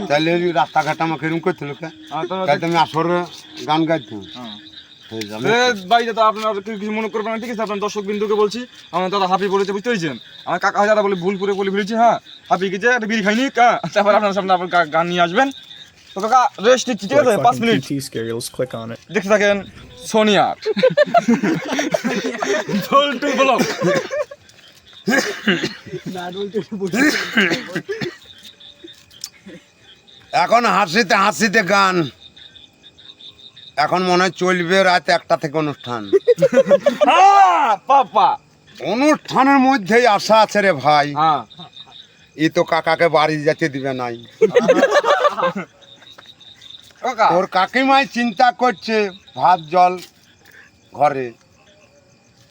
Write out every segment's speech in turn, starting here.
তাহলে রাস্তাঘাট আমাকে এরকম করতে লোকে তাই তুমি আসর গান গাইতাম ভাই দাদা আপনার কিছু মনে করবেন না, ঠিক আছে? আপনার দর্শক বিন্দুকে বলছি, আমার দাদা হাফি বলেছে, বুঝতে পেরেছেন? আমার কাকা দাদা বলে ভুল করে বলে ফেলেছি। হ্যাঁ, হাফি গেছে একটা বিড়ি খাইনি, তারপর আপনার সামনে আপনার গান নিয়ে আসবেন। তো কাকা রেস্ট নিচ্ছি, ঠিক আছে? 5 মিনিট দেখতে থাকেন সোনিয়া ব্লগ। এখন হাসিতে হাসিতে গান, এখন মনে হয় চলবে রাত 1টা থেকে অনুষ্ঠান। পাপা অনুষ্ঠানের মধ্যেই আশা আছে রে ভাই, ই তো কাকাকে বাড়ি যেতে দিবে নাই। ওর কাকিমাই চিন্তা করছে ভাত জল ঘরে,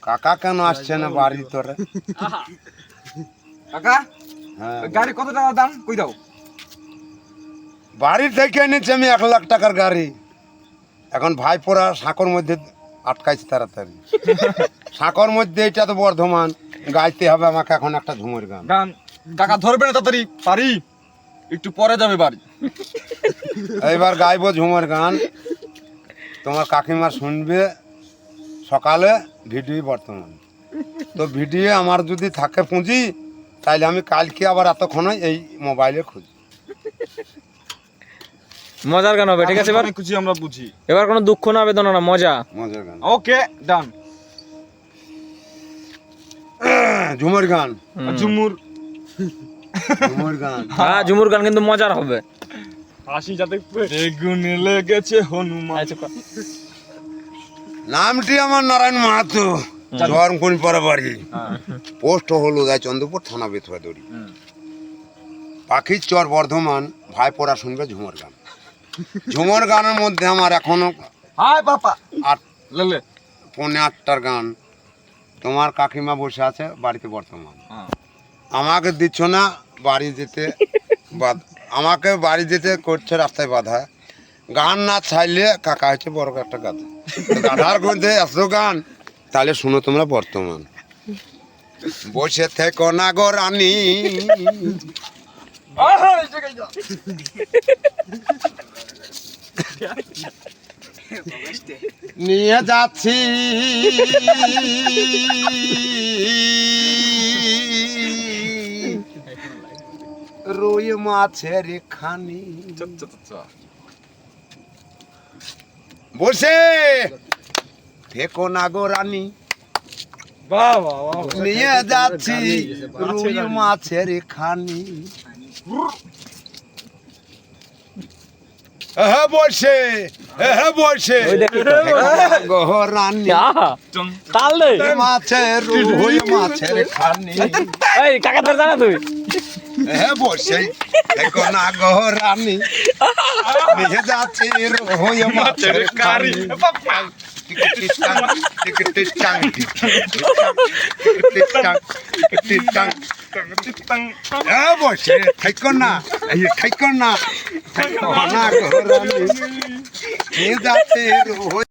কাকা কেন আসছে না বাড়ি তোরে? কাকা হ্যাঁ, গাড়ি কত টাকা দাম কই দাও? বাড়ি থেকে এনেছি আমি 1 লাখ টাকার গাড়ি। এখন ভাইপোরা সাঁকর মধ্যে আটকাইছে তাড়াতাড়ি। সাঁকর মধ্যে এটা তো বর্ধমান, গাইতে হবে আমাকে এখন একটা ঝুমুর গান। গান কাকা ধরবে না তাড়াতাড়ি, পারি একটু পরে যাবে বাড়ি। এইবার গাইবো ঝুমুর গান, তোমার কাকিমা শুনবে সকালে ভিডিও বর্তমান। তো ভিডিও আমার যদি থাকে পুঁজি, তাইলে আমি কালকে আবার এতক্ষণে এই মোবাইলে খুঁজি। মজার গান হবে, ঠিক আছে? এবার খুশি আমরা বুঝি, এবার কোনো দুঃখ না বেদনা না, মজা। মজার গান, ওকে ডান। ঝুমুর গান, ঝুমুর ঝুমুর গান। হ্যাঁ, ঝুমুর গান কিন্তু মজার হবে। হাসি যাতে বেগুনে লেগেছে হনুমান। নামটি আমার নারায়ণ মাহাতো, জোয়ারকুন পাড়া বাড়ি, পোস্ট হলুদায় চন্দ্রপুর, থানা বেথুয়া দড়ি, পাখির চর বর্ধমান। ভাইপোরা শুনবে ঝুমুর গান। ঝুমুর গানের মধ্যে আমার এখনো হাই পাপা 8:45টার গান। তোমার কাকিমা বসে আছে বাড়িতে বর্তমান, আমাকে দিচ্ছ না বাড়ি যেতে, আমাকে বাড়ি যেতে করছে রাস্তায় বাধা। গান না চাইলে কাকা হচ্ছে বড় একটা গাধা। গাধার মধ্যে এত গান, তাহলে শুনো তোমরা বর্তমান। বসে থেকো না গো রানী, নিয়ে যাচ্ছি রুই মাছের খানি। বসে থেকো না গো রানী, নিয়ে যাচ্ছি রুই মাছের খানি। বসে বসে গো রানী, মাছের রুই মাছের খানি। কাকা ধরে জানা তুই বসে দেখো না গো রানী, নিয়ে যাচ্ছি রুই মাছের খানি। বসে থাইকো না, থাইকো না, থাইকো না গো রানী, নিয়ে যাচ্ছি রুই